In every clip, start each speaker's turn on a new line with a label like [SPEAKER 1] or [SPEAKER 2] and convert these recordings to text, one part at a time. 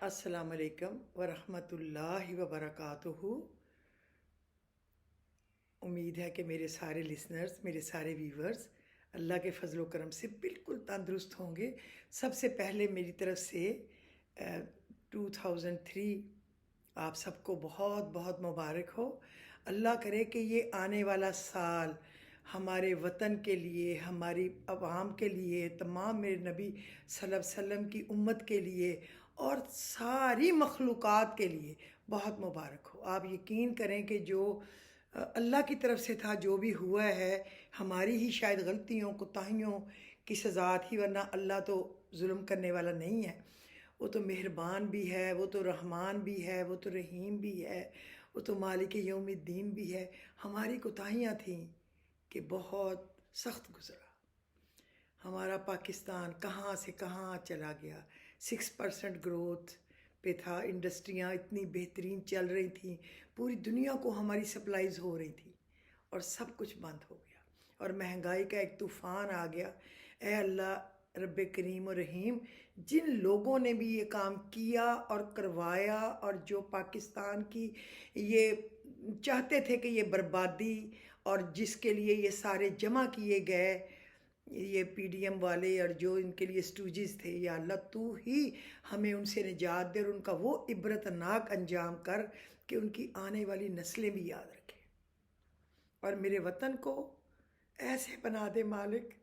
[SPEAKER 1] السلام علیکم ورحمۃ اللہ وبرکاتہ۔ امید ہے کہ میرے سارے لسنرز، میرے سارے ویورز اللہ کے فضل و کرم سے بالکل تندرست ہوں گے۔ سب سے پہلے میری طرف سے 2003 آپ سب کو بہت بہت مبارک ہو۔ اللہ کرے کہ یہ آنے والا سال ہمارے وطن کے لیے، ہماری عوام کے لیے، تمام میرے نبی صلی اللہ علیہ وسلم کی امت کے لیے اور ساری مخلوقات کے لیے بہت مبارک ہو۔ آپ یقین کریں کہ جو اللہ کی طرف سے تھا، جو بھی ہوا ہے ہماری ہی شاید غلطیوں کوتاہیوں کی سزا تھی، ورنہ اللہ تو ظلم کرنے والا نہیں ہے۔ وہ تو مہربان بھی ہے، وہ تو رحمان بھی ہے، وہ تو رحیم بھی ہے، وہ تو مالک یوم الدین بھی ہے۔ ہماری کوتاہیاں تھیں کہ بہت سخت گزرا۔ ہمارا پاکستان کہاں سے کہاں چلا گیا۔ 6% گروتھ پہ تھا، انڈسٹریاں اتنی بہترین چل رہی تھیں، پوری دنیا کو ہماری سپلائیز ہو رہی تھی، اور سب کچھ بند ہو گیا اور مہنگائی کا ایک طوفان آ گیا۔ اے اللہ رب کریم و رحیم، جن لوگوں نے بھی یہ کام کیا اور کروایا، اور جو پاکستان کی یہ چاہتے تھے کہ یہ بربادی، اور جس کے لیے یہ سارے جمع کیے گئے، یہ پی ڈی ایم والے اور جو ان کے لیے اسٹوجز تھے، یا اللہ تو ہی ہمیں ان سے نجات دے اور ان کا وہ عبرتناک انجام کر کہ ان کی آنے والی نسلیں بھی یاد رکھیں، اور میرے وطن کو ایسے بنا دے مالک،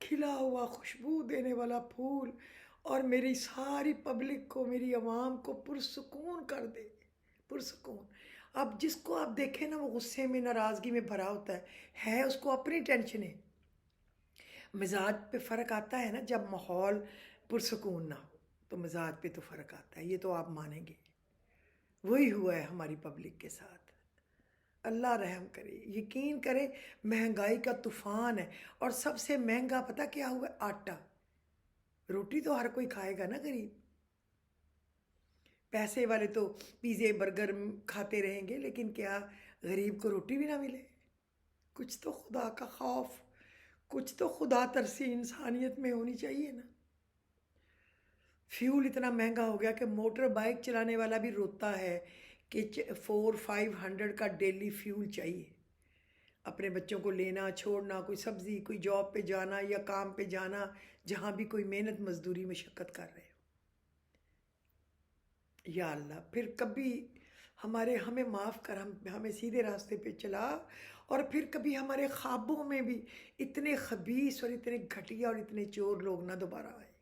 [SPEAKER 1] کھلا ہوا خوشبو دینے والا پھول، اور میری ساری پبلک کو، میری عوام کو پرسکون کر دے، پرسکون۔ اب جس کو آپ دیکھیں نا، وہ غصے میں، ناراضگی میں بھرا ہوتا ہے اس کو اپنی ٹینشنیں۔ مزاج پہ فرق آتا ہے نا، جب ماحول پرسکون نہ ہو تو مزاج پہ تو فرق آتا ہے، یہ تو آپ مانیں گے۔ وہی ہوا ہے ہماری پبلک کے ساتھ۔ اللہ رحم کرے، یقین کرے مہنگائی کا طوفان ہے، اور سب سے مہنگا پتہ کیا ہوا ہے؟ آٹا۔ روٹی تو ہر کوئی کھائے گا نا غریب، پیسے والے تو پیزے برگر کھاتے رہیں گے، لیکن کیا غریب کو روٹی بھی نہ ملے؟ کچھ تو خدا کا خوف، کچھ تو خدا ترسی انسانیت میں ہونی چاہیے نا۔ فیول اتنا مہنگا ہو گیا کہ موٹر بائک چلانے والا بھی روتا ہے کہ 400-500 کا ڈیلی فیول چاہیے، اپنے بچوں کو لینا چھوڑنا، کوئی سبزی، کوئی جاب پہ جانا یا کام پہ جانا، جہاں بھی کوئی محنت مزدوری مشقت کر رہے ہو۔ یا اللہ پھر کبھی ہمیں معاف کر، ہمیں سیدھے راستے پہ چلا، اور پھر کبھی ہمارے خوابوں میں بھی اتنے خبیث اور اتنے گھٹیا اور اتنے چور لوگ نہ دوبارہ آئے۔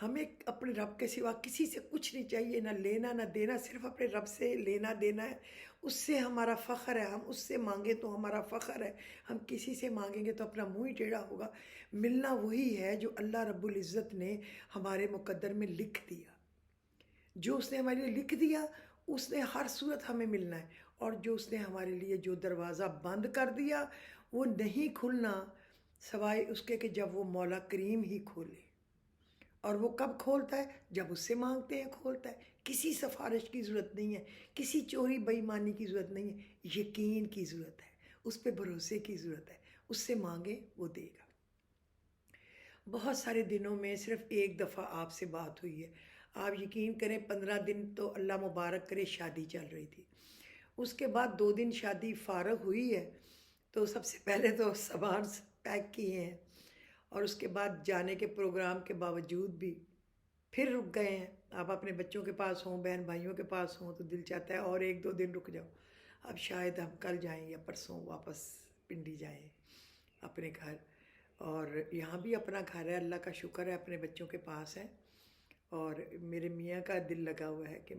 [SPEAKER 1] ہمیں اپنے رب کے سوا کسی سے کچھ نہیں چاہیے، نہ لینا نہ دینا، صرف اپنے رب سے لینا دینا ہے، اس سے ہمارا فخر ہے۔ ہم اس سے مانگیں تو ہمارا فخر ہے، ہم کسی سے مانگیں گے تو اپنا منہ ہی ٹیڑھا ہوگا۔ ملنا وہی ہے جو اللہ رب العزت نے ہمارے مقدر میں لکھ دیا، جو اس نے ہمارے لیے لکھ دیا اس نے ہر صورت ہمیں ملنا ہے، اور جو اس نے ہمارے لیے جو دروازہ بند کر دیا وہ نہیں کھلنا سوائے اس کے کہ جب وہ مولا کریم ہی کھولے، اور وہ کب کھولتا ہے؟ جب اس سے مانگتے ہیں کھولتا ہے۔ کسی سفارش کی ضرورت نہیں ہے، کسی چوری بے ایمانی کی ضرورت نہیں ہے، یقین کی ضرورت ہے، اس پہ بھروسے کی ضرورت ہے۔ اس سے مانگے وہ دے گا۔ بہت سارے دنوں میں صرف ایک دفعہ آپ سے بات ہوئی ہے، آپ یقین کریں 15 دن تو اللہ مبارک کرے شادی چل رہی تھی، اس کے بعد 2 دن شادی فارغ ہوئی ہے، تو سب سے پہلے تو سامان پیک کیے ہیں، اور اس کے بعد جانے کے پروگرام کے باوجود بھی پھر رک گئے ہیں۔ آپ اپنے بچوں کے پاس ہوں، بہن بھائیوں کے پاس ہوں، تو دل چاہتا ہے اور 1-2 دن رک جاؤ۔ اب شاید ہم کل جائیں یا پرسوں واپس پنڈی جائیں اپنے گھر، اور یہاں بھی اپنا گھر ہے، اللہ کا شکر ہے، اپنے بچوں کے پاس ہے، اور میرے میاں کا دل لگا ہوا ہے کہ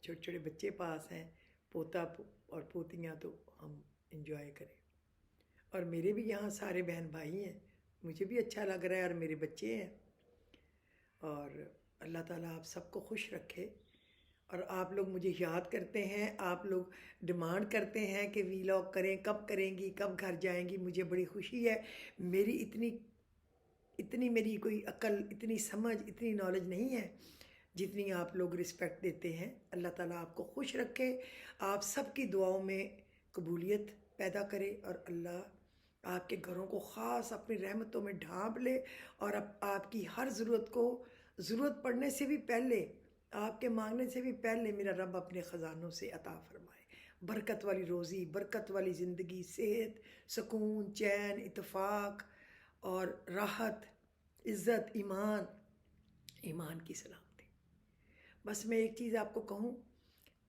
[SPEAKER 1] چھوٹے چھوٹے بچے پاس ہیں، پوتا اور پوتیاں، تو ہم انجوائے کریں۔ اور میرے بھی یہاں سارے بہن بھائی ہیں، مجھے بھی اچھا لگ رہا ہے، اور میرے بچے ہیں، اور اللہ تعالیٰ آپ سب کو خوش رکھے۔ اور آپ لوگ مجھے یاد کرتے ہیں، آپ لوگ ڈیمانڈ کرتے ہیں کہ ویلاگ کریں، کب کریں گی، کب گھر جائیں گی، مجھے بڑی خوشی ہے۔ میری اتنی میری کوئی عقل، اتنی سمجھ، اتنی نالج نہیں ہے جتنی آپ لوگ رسپیکٹ دیتے ہیں۔ اللہ تعالیٰ آپ کو خوش رکھے، آپ سب کی دعاؤں میں قبولیت پیدا کرے، اور اللہ آپ کے گھروں کو خاص اپنی رحمتوں میں ڈھانپ لے، اور اب آپ کی ہر ضرورت کو، ضرورت پڑنے سے بھی پہلے، آپ کے مانگنے سے بھی پہلے میرا رب اپنے خزانوں سے عطا فرمائے برکت والی روزی، برکت والی زندگی، صحت، سکون، چین، اتفاق اور راحت، عزت، ایمان، ایمان کی سلامتی۔ بس میں ایک چیز آپ کو کہوں،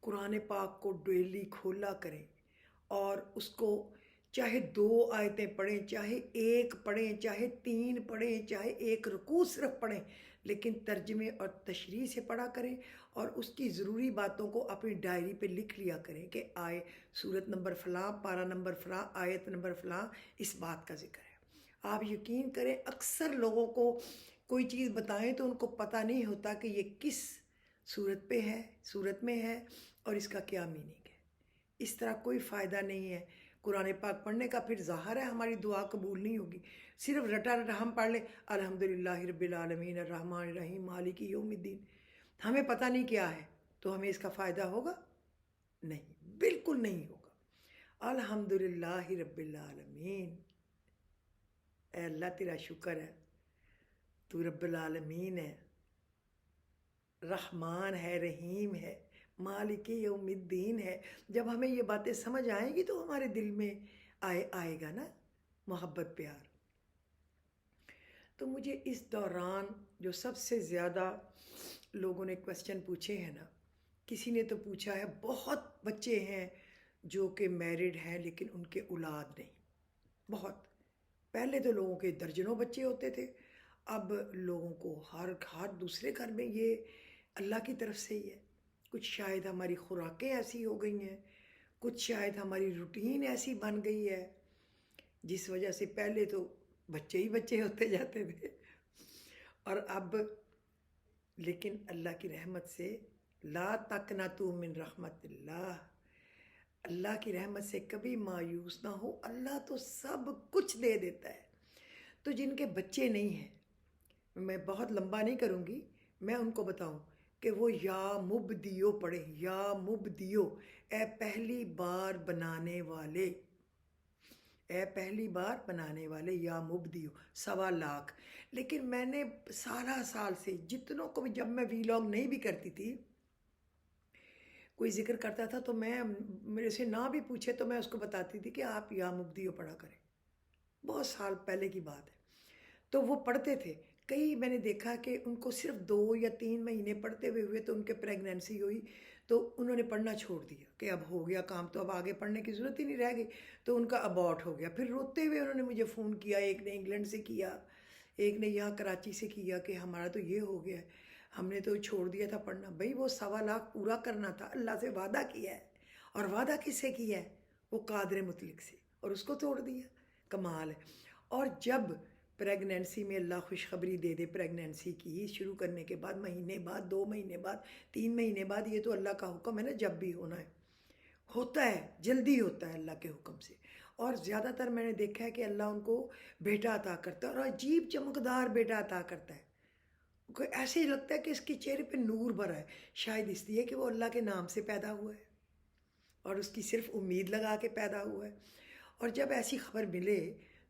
[SPEAKER 1] قرآن پاک کو ڈیلی کھولا کریں، اور اس کو چاہے 2 آیتیں پڑھیں، چاہے 1 پڑھیں، چاہے 3 پڑھیں، چاہے 1 رکوع صرف پڑھیں، لیکن ترجمے اور تشریح سے پڑھا کریں، اور اس کی ضروری باتوں کو اپنی ڈائری پہ لکھ لیا کریں کہ آئے سورت نمبر فلاں، پارہ نمبر فلاں، آیت نمبر فلاں، اس بات کا ذکر ہے۔ آپ یقین کریں، اکثر لوگوں کو کوئی چیز بتائیں تو ان کو پتہ نہیں ہوتا کہ یہ کس صورت پہ ہے، صورت میں ہے، اور اس کا کیا میننگ ہے۔ اس طرح کوئی فائدہ نہیں ہے قرآن پاک پڑھنے کا، پھر ظاہر ہے ہماری دعا قبول نہیں ہوگی۔ صرف رٹا رٹا ہم پڑھ لیں الحمدللہ رب العالمین الرحمن الرحیم مالک یوم الدین، ہمیں پتہ نہیں کیا ہے، تو ہمیں اس کا فائدہ ہوگا؟ نہیں، بالکل نہیں ہوگا۔ الحمدللہ رب العالمین، اے اللہ تیرا شکر ہے، تو رب العالمین ہے، رحمان ہے، رحیم ہے، مالک یوم الدین ہے۔ جب ہمیں یہ باتیں سمجھ آئیں گی تو ہمارے دل میں آئے گا نا محبت، پیار۔ تو مجھے اس دوران جو سب سے زیادہ لوگوں نے کویسچن پوچھے ہیں نا، کسی نے تو پوچھا ہے، بہت بچے ہیں جو کہ میرڈ ہیں لیکن ان کے اولاد نہیں، بہت۔ پہلے تو لوگوں کے درجنوں بچے ہوتے تھے، اب لوگوں کو ہر دوسرے گھر میں یہ اللہ کی طرف سے ہی ہے۔ کچھ شاید ہماری خوراکیں ایسی ہو گئی ہیں، کچھ شاید ہماری روٹین ایسی بن گئی ہے، جس وجہ سے پہلے تو بچے ہی بچے ہوتے جاتے تھے، اور اب لیکن اللہ کی رحمت سے لا تقنطوا من رحمت اللہ، اللہ کی رحمت سے کبھی مایوس نہ ہو، اللہ تو سب کچھ دے دیتا ہے۔ تو جن کے بچے نہیں ہیں، میں بہت لمبا نہیں کروں گی، میں ان کو بتاؤں کہ وہ یا مبدیو پڑھیں، یا مبدیو، اے پہلی بار بنانے والے، اے پہلی بار بنانے والے، یا مبدیو، 1.25 لاکھ۔ لیکن میں نے سال سے جتنوں کو بھی، جب میں ویلاگ نہیں بھی کرتی تھی، کوئی ذکر کرتا تھا تو میں، میرے سے نہ بھی پوچھے تو میں اس کو بتاتی تھی کہ آپ یا مبدیو پڑھا کریں، بہت سال پہلے کی بات ہے۔ تو وہ پڑھتے تھے، کئی میں نے دیکھا کہ ان کو صرف 2 یا 3 مہینے پڑھتے ہوئے تو ان کے پریگنینسی ہوئی، تو انہوں نے پڑھنا چھوڑ دیا کہ اب ہو گیا کام، تو اب آگے پڑھنے کی ضرورت ہی نہیں رہ گئی، تو ان کا ابارٹ ہو گیا۔ پھر روتے ہوئے انہوں نے مجھے فون کیا، ایک نے انگلینڈ سے کیا، ایک نے یہاں کراچی سے کیا کہ ہمارا تو یہ ہو گیا ہے، ہم نے تو چھوڑ دیا تھا پڑھنا۔ بھائی وہ 1.25 لاکھ پورا کرنا تھا، اللہ سے وعدہ کیا ہے، اور وعدہ کس سے کیا ہے؟ وہ قادر مطلق سے، اور اس کو توڑ دیا، کمال ہے۔ اور جب پریگنینسی میں اللہ خوشخبری دے دے، پریگنینسی کی شروع کرنے کے بعد مہینے بعد، 2 مہینے بعد، 3 مہینے بعد، یہ تو اللہ کا حکم ہے نا، جب بھی ہونا ہے ہوتا ہے، جلدی ہوتا ہے اللہ کے حکم سے۔ اور زیادہ تر میں نے دیکھا ہے کہ اللہ ان کو بیٹا عطا کرتا ہے، اور عجیب چمکدار بیٹا عطا کرتا ہے، کوئی ایسے ہی لگتا ہے کہ اس کے چہرے پہ نور بھرا ہے، شاید اس لیے کہ وہ اللہ کے نام سے پیدا ہوا ہے اور اس کی صرف امید لگا کے پیدا ہوا ہے۔ اور جب ایسی خبر ملے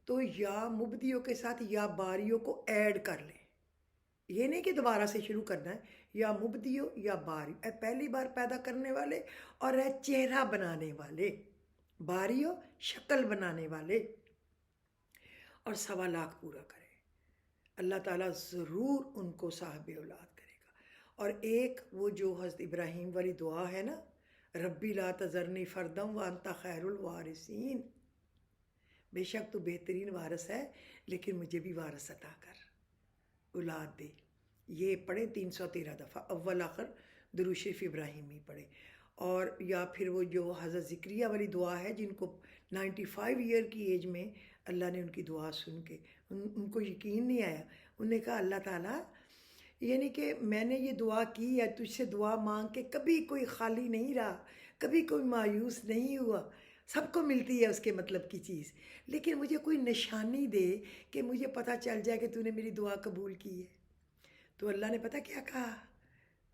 [SPEAKER 1] تو یا مبدیوں کے ساتھ یا باریوں کو ایڈ کر لیں، یہ نہیں کہ دوبارہ سے شروع کرنا ہے، یا مبدیو یا باری، اے پہلی بار پیدا کرنے والے، اور اے چہرہ بنانے والے، باریو شکل بنانے والے، اور 1.25 لاکھ پورا کرے، اللہ تعالیٰ ضرور ان کو صاحب اولاد کرے گا۔ اور ایک وہ جو حضرت ابراہیم والی دعا ہے نا، ربی لا تذرنی فردم وانت خیر الوارثین، بے شک تو بہترین وارث ہے لیکن مجھے بھی وارث عطا کر، اولاد دے۔ یہ پڑھیں 313 دفعہ، اول آخر درود شریف ابراہیمی پڑھیں۔ اور یا پھر وہ جو حضرت ذکریہ والی دعا ہے، جن کو 95 ایئر کی ایج میں اللہ نے ان کی دعا سن کے، ان کو یقین نہیں آیا، انہوں نے کہا اللہ تعالیٰ، یعنی کہ میں نے یہ دعا کی ہے، تجھ سے دعا مانگ کے کبھی کوئی خالی نہیں رہا، کبھی کوئی مایوس نہیں ہوا، سب کو ملتی ہے اس کے مطلب کی چیز، لیکن مجھے کوئی نشانی دے کہ مجھے پتہ چل جائے کہ تو نے میری دعا قبول کی ہے۔ تو اللہ نے پتہ کیا کہا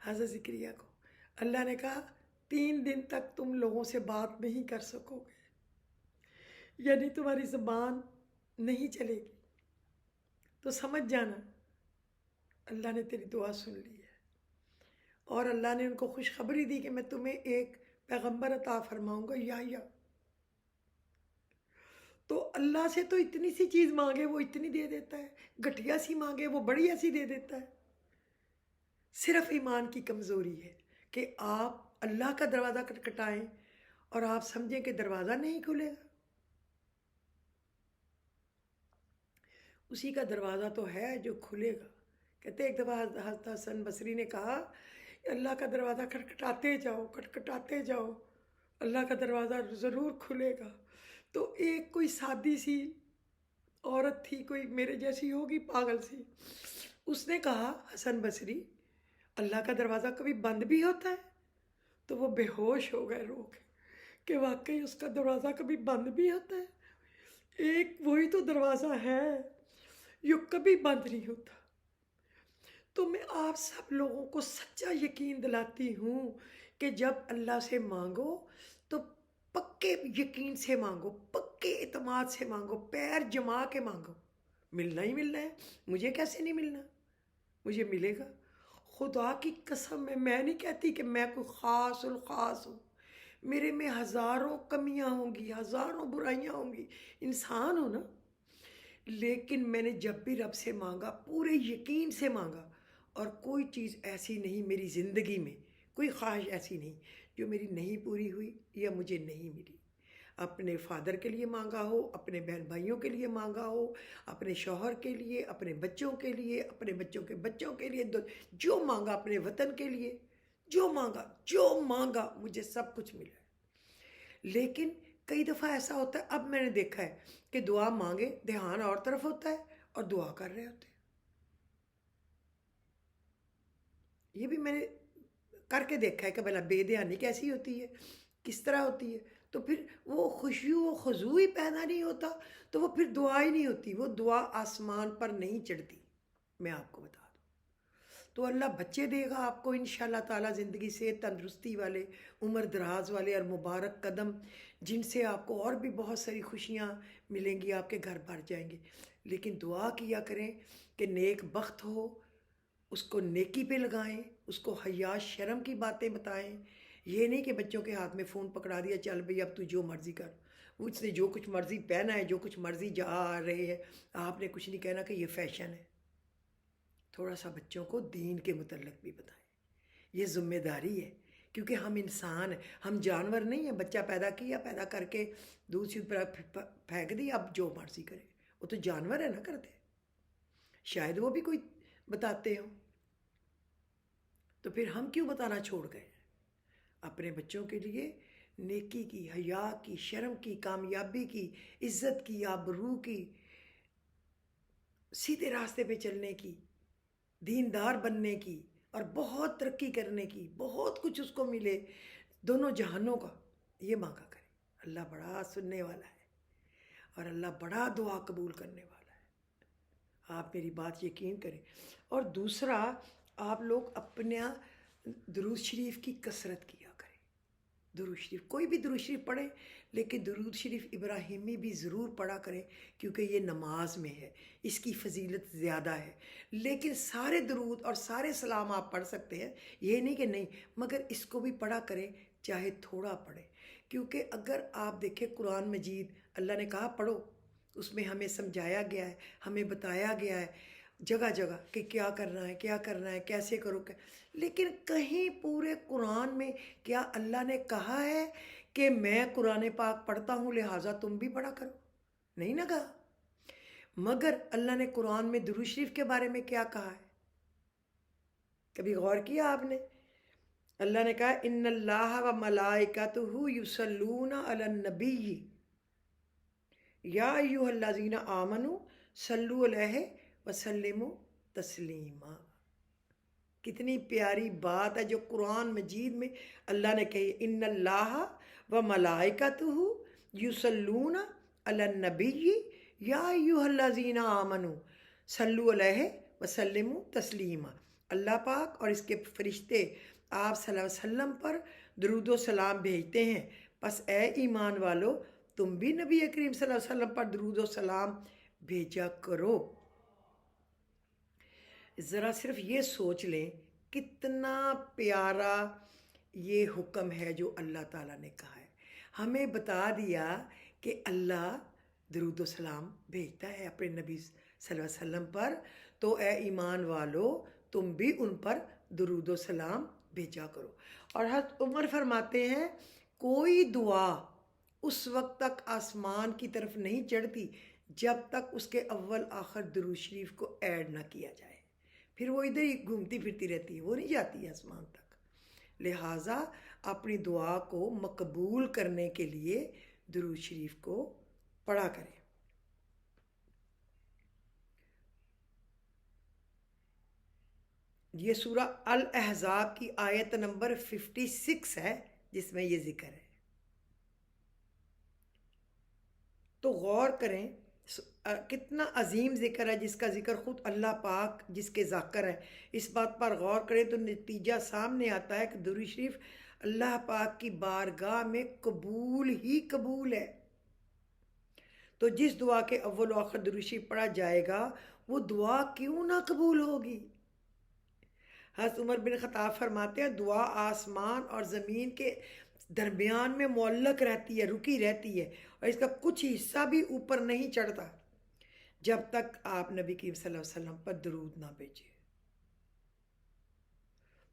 [SPEAKER 1] حضرت ذکریہ کو؟ اللہ نے کہا 3 دن تک تم لوگوں سے بات نہیں کر سکو گے، یعنی تمہاری زبان نہیں چلے گی تو سمجھ جانا اللہ نے تیری دعا سن لی ہے، اور اللہ نے ان کو خوشخبری دی کہ میں تمہیں ایک پیغمبر عطا فرماؤں گا، یا تو اللہ سے تو اتنی سی چیز مانگے وہ اتنی دے دیتا ہے، گھٹیا سی مانگے وہ بڑی ایسی دے دیتا ہے۔ صرف ایمان کی کمزوری ہے کہ آپ اللہ کا دروازہ کھٹکھٹائیں اور آپ سمجھیں کہ دروازہ نہیں کھلے گا۔ اسی کا دروازہ تو ہے جو کھلے گا۔ کہتے ایک دفعہ حضرت حسن بصری نے کہا اللہ کا دروازہ کھٹکھٹاتے جاؤ، کھٹکھٹاتے جاؤ، اللہ کا دروازہ ضرور کھلے گا۔ تو ایک کوئی سادی سی عورت تھی، کوئی میرے جیسی ہوگی پاگل سی، اس نے کہا حسن بصری اللہ کا دروازہ کبھی بند بھی ہوتا ہے؟ تو وہ بے ہوش ہو گئے رو کے کہ واقعی اس کا دروازہ کبھی بند بھی ہوتا ہے، ایک وہی تو دروازہ ہے جو کبھی بند نہیں ہوتا۔ تو میں آپ سب لوگوں کو سچا یقین دلاتی ہوں کہ جب اللہ سے مانگو تو پکے یقین سے مانگو، پکے اعتماد سے مانگو، پیر جما کے مانگو، ملنا ہی ملنا ہے۔ مجھے کیسے نہیں ملنا؟ مجھے ملے گا۔ خدا کی قسم میں نہیں کہتی کہ میں کوئی خاص الخاص ہوں، میرے میں ہزاروں کمیاں ہوں گی، ہزاروں برائیاں ہوں گی، انسان ہوں نا، لیکن میں نے جب بھی رب سے مانگا پورے یقین سے مانگا، اور کوئی چیز ایسی نہیں میری زندگی میں، کوئی خواہش ایسی نہیں جو میری نہیں پوری ہوئی یا مجھے نہیں ملی۔ اپنے فادر کے لیے مانگا ہو، اپنے بہن بھائیوں کے لیے مانگا ہو، اپنے شوہر کے لیے، اپنے بچوں کے لیے، اپنے بچوں کے بچوں کے لیے، جو مانگا، اپنے وطن کے لیے جو مانگا مجھے سب کچھ ملا ہے۔ لیکن کئی دفعہ ایسا ہوتا ہے، اب میں نے دیکھا ہے کہ دعا مانگے دھیان اور طرف ہوتا ہے اور دعا کر رہے ہوتے ہیں۔ یہ بھی میں نے کر کے دیکھا ہے کہ بھلا بے دھیانی کیسی ہوتی ہے، کس طرح ہوتی ہے۔ تو پھر وہ خشوع و خضوع ہی پیدا نہیں ہوتا تو وہ پھر دعا ہی نہیں ہوتی، وہ دعا آسمان پر نہیں چڑھتی، میں آپ کو بتا دوں۔ تو اللہ بچے دے گا آپ کو انشاءاللہ تعالی، زندگی سے تندرستی والے، عمر دراز والے اور مبارک قدم، جن سے آپ کو اور بھی بہت ساری خوشیاں ملیں گی، آپ کے گھر بھر جائیں گے۔ لیکن دعا کیا کریں کہ نیک بخت ہو، اس کو نیکی پہ لگائیں، اس کو حیا شرم کی باتیں بتائیں۔ یہ نہیں کہ بچوں کے ہاتھ میں فون پکڑا دیا، چل بھئی اب تو جو مرضی کر، وہ اس نے جو کچھ مرضی پہنا ہے، جو کچھ مرضی جا رہے ہیں، آپ نے کچھ نہیں کہنا کہ یہ فیشن ہے۔ تھوڑا سا بچوں کو دین کے متعلق بھی بتائیں، یہ ذمہ داری ہے، کیونکہ ہم انسان ہیں، ہم جانور نہیں ہیں۔ بچہ پیدا کیا، پیدا کر کے دودھ سے پھینک دیا، اب جو مرضی کرے، وہ تو جانور ہے نا کرتے، شاید وہ بھی کوئی بتاتے ہوں، تو پھر ہم کیوں بتانا چھوڑ گئے؟ اپنے بچوں کے لیے نیکی کی، حیا کی، شرم کی، کامیابی کی، عزت کی، آبرو کی، سیدھے راستے پہ چلنے کی، دیندار بننے کی، اور بہت ترقی کرنے کی، بہت کچھ اس کو ملے دونوں جہانوں کا، یہ مانگا کریں۔ اللہ بڑا سننے والا ہے اور اللہ بڑا دعا قبول کرنے والا ہے، آپ میری بات یقین کریں۔ اور دوسرا، آپ لوگ اپنا درود شریف کی کثرت کیا کریں۔ درود شریف، کوئی بھی درود شریف پڑھیں، لیکن درود شریف ابراہیمی بھی ضرور پڑھا کریں، کیونکہ یہ نماز میں ہے، اس کی فضیلت زیادہ ہے۔ لیکن سارے درود اور سارے سلام آپ پڑھ سکتے ہیں، یہ نہیں کہ نہیں، مگر اس کو بھی پڑھا کریں، چاہے تھوڑا پڑھیں، کیونکہ اگر آپ دیکھیں قرآن مجید اللہ نے کہا پڑھو، اس میں ہمیں سمجھایا گیا ہے، ہمیں بتایا گیا ہے جگہ جگہ کہ کیا کرنا ہے، کیا کرنا ہے، کیسے کرو۔ لیکن کہیں پورے قرآن میں کیا اللہ نے کہا ہے کہ میں قرآن پاک پڑھتا ہوں لہٰذا تم بھی پڑھا کرو؟ نہیں نہ کہا۔ مگر اللہ نے قرآن میں درود شریف کے بارے میں کیا کہا ہے؟ کبھی غور کیا آپ نے؟ اللہ نے کہا ان اللہ و ملائکتہ یصلون علی النبی یا ایھا الذین آمنوا صلوا علیہ وسلموا تسلیما۔ کتنی پیاری بات ہے جو قرآن مجید میں اللہ نے کہی، ان اللہ و ملائکتہ یصلون علی النبی یا ایھا الذین آمنوا صلوا علیہ وسلموا تسلیما۔ اللہ پاک اور اس کے فرشتے آپ صلی اللہ علیہ وسلم پر درود و سلام بھیجتے ہیں، پس اے ایمان والو تم بھی نبی کریم صلی اللہ علیہ وسلم پر درود و سلام بھیجا کرو۔ ذرا صرف یہ سوچ لیں کتنا پیارا یہ حکم ہے جو اللہ تعالیٰ نے کہا ہے۔ ہمیں بتا دیا کہ اللہ درود و سلام بھیجتا ہے اپنے نبی صلی اللہ علیہ وسلم پر، تو اے ایمان والو تم بھی ان پر درود و سلام بھیجا کرو۔ اور حضرت عمر فرماتے ہیں کوئی دعا اس وقت تک آسمان کی طرف نہیں چڑھتی جب تک اس کے اول آخر درود شریف کو ایڈ نہ کیا جائے، پھر وہ ادھر ہی گھومتی پھرتی رہتی ہے، وہ نہیں جاتی ہے آسمان تک۔ لہٰذا اپنی دعا کو مقبول کرنے کے لیے درود شریف کو پڑھا کریں۔ یہ سورہ الاحزاب کی آیت نمبر 56 ہے جس میں یہ ذکر ہے، تو غور کریں کتنا عظیم ذکر ہے جس کا ذکر خود اللہ پاک جس کے ذاکر ہے۔ اس بات پر غور کریں تو نتیجہ سامنے آتا ہے کہ درود شریف اللہ پاک کی بارگاہ میں قبول ہی قبول ہے۔ تو جس دعا کے اول و آخر درود شریف پڑھا جائے گا وہ دعا کیوں نہ قبول ہوگی؟ حضرت عمر بن خطاب فرماتے ہیں دعا آسمان اور زمین کے درمیان میں معلق رہتی ہے، رکی رہتی ہے، اور اس کا کچھ حصہ بھی اوپر نہیں چڑھتا جب تک آپ نبی کریم صلی اللہ علیہ وسلم پر درود نہ بھیجیں۔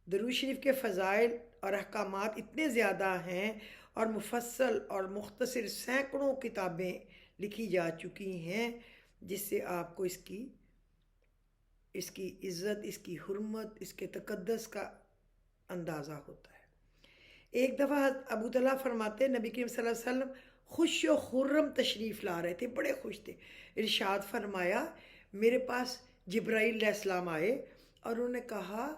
[SPEAKER 1] درود شریف کے فضائل اور احکامات اتنے زیادہ ہیں اور مفصل اور مختصر سینکڑوں کتابیں لکھی جا چکی ہیں جس سے آپ کو اس کی عزت، اس کی حرمت، اس کے تقدس کا اندازہ ہوتا ہے۔ ایک دفعہ حضرت ابو طلحہ فرماتے ہیں نبی کریم صلی اللہ علیہ وسلم خوش و خرم تشریف لا رہے تھے، بڑے خوش تھے۔ ارشاد فرمایا میرے پاس جبرائیل علیہ السلام آئے اور انہوں نے کہا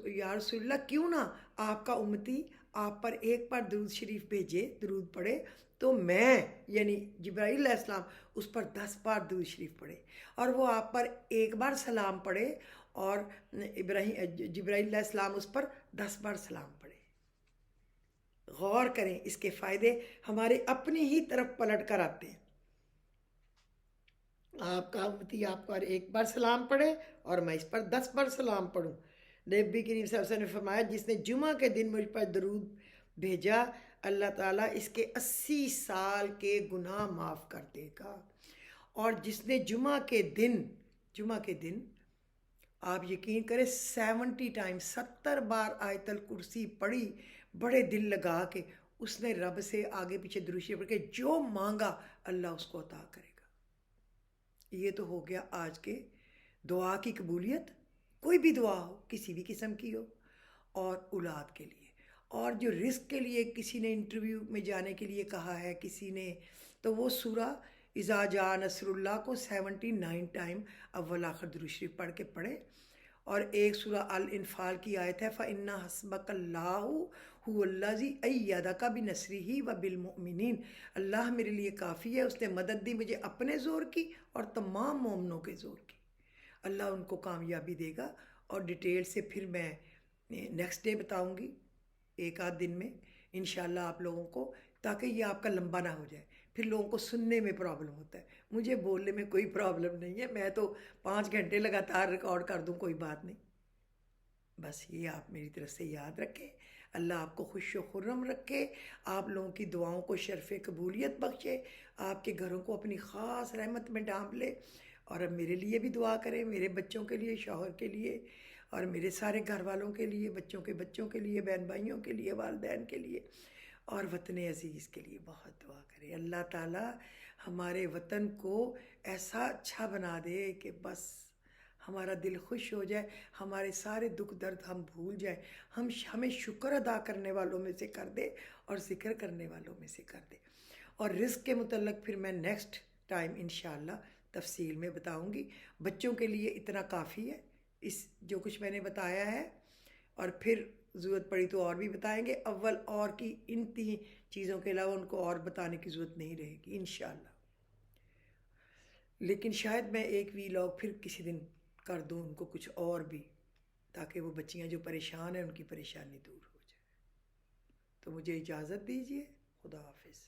[SPEAKER 1] یا رسول اللہ کیوں نہ آپ کا امتی آپ پر ایک بار درود شریف بھیجے، درود پڑھے، تو میں یعنی جبرائیل علیہ السلام اس پر 10 بار درود شریف پڑھے، اور وہ آپ پر ایک بار سلام پڑھے اور جبرائیل علیہ السلام اس پر 10 بار سلام پڑھے۔ غور کریں اس کے فائدے ہمارے اپنی ہی طرف پلٹ کر آتے ہیں۔ آپ کا امتی آپ پر ایک بار سلام پڑھے اور میں اس پر 10 بار سلام پڑھوں۔ نبی کریم صلی اللہ علیہ وسلم نے فرمایا جس نے جمعہ کے دن مجھ پر درود بھیجا اللہ تعالیٰ اس کے 80 سال کے گناہ معاف کر دے گا، اور جس نے جمعہ کے دن آپ یقین کریں 70 ٹائم 70 بار آیت الکرسی پڑھی بڑے دل لگا کے، اس نے رب سے آگے پیچھے درود شریف پڑھ کے جو مانگا اللہ اس کو عطا کرے گا۔ یہ تو ہو گیا آج کے دعا کی قبولیت، کوئی بھی دعا ہو کسی بھی قسم کی ہو، اور اولاد کے لیے، اور جو رزق کے لیے کسی نے انٹرویو میں جانے کے لیے کہا ہے کسی نے، تو وہ سورہ اذا جاء نصر اللہ کو 79 ٹائم اول آخر درود شریف پڑھ کے پڑھے، اور ایک سورہ الانفال کی آیت ہے فَإِنَّ حَسْبَكَ اللَّهُ هُوَ الَّذِي أَيَّدَكَ بِنَصْرِهِ وَبِالْمُؤْمِنِينَ، اللہ میرے لیے کافی ہے، اس نے مدد دی مجھے اپنے زور کی اور تمام مومنوں کے زور کی۔ اللہ ان کو کامیابی دے گا، اور ڈیٹیل سے پھر میں نیکسٹ ڈے بتاؤں گی ایک آدھ دن میں انشاءاللہ آپ لوگوں کو، تاکہ یہ آپ کا لمبا نہ ہو جائے، پھر لوگوں کو سننے میں پرابلم ہوتا ہے۔ مجھے بولنے میں کوئی پرابلم نہیں ہے، میں تو 5 گھنٹے لگاتار ریکارڈ کر دوں، کوئی بات نہیں۔ بس یہ آپ میری طرف سے یاد رکھیں، اللہ آپ کو خوش و خرم رکھے، آپ لوگوں کی دعاؤں کو شرف قبولیت بخشے، آپ کے گھروں کو اپنی خاص رحمت میں ڈھانپ لے، اور اب میرے لیے بھی دعا کریں، میرے بچوں کے لیے، شوہر کے لیے، اور میرے سارے گھر والوں کے لیے، بچوں کے لیے، بہن بھائیوں کے لیے، والدین کے لیے، اور وطن عزیز کے لیے بہت دعا کریں۔ اللہ تعالیٰ ہمارے وطن کو ایسا اچھا بنا دے کہ بس ہمارا دل خوش ہو جائے، ہمارے سارے دکھ درد ہم بھول جائیں، ہمیں شکر ادا کرنے والوں میں سے کر دے اور ذکر کرنے والوں میں سے کر دے۔ اور رزق کے متعلق پھر میں نیکسٹ ٹائم انشاءاللہ تفصیل میں بتاؤں گی۔ بچوں کے لیے اتنا کافی ہے اس جو کچھ میں نے بتایا ہے، اور پھر ضرورت پڑی تو اور بھی بتائیں گے۔ اول اور کی ان 3 چیزوں کے علاوہ ان کو اور بتانے کی ضرورت نہیں رہے گی انشاءاللہ، لیکن شاید میں ایک ویلاگ پھر کسی دن کر دوں ان کو کچھ اور بھی، تاکہ وہ بچیاں جو پریشان ہیں ان کی پریشانی دور ہو جائے۔ تو مجھے اجازت دیجیے، خدا حافظ۔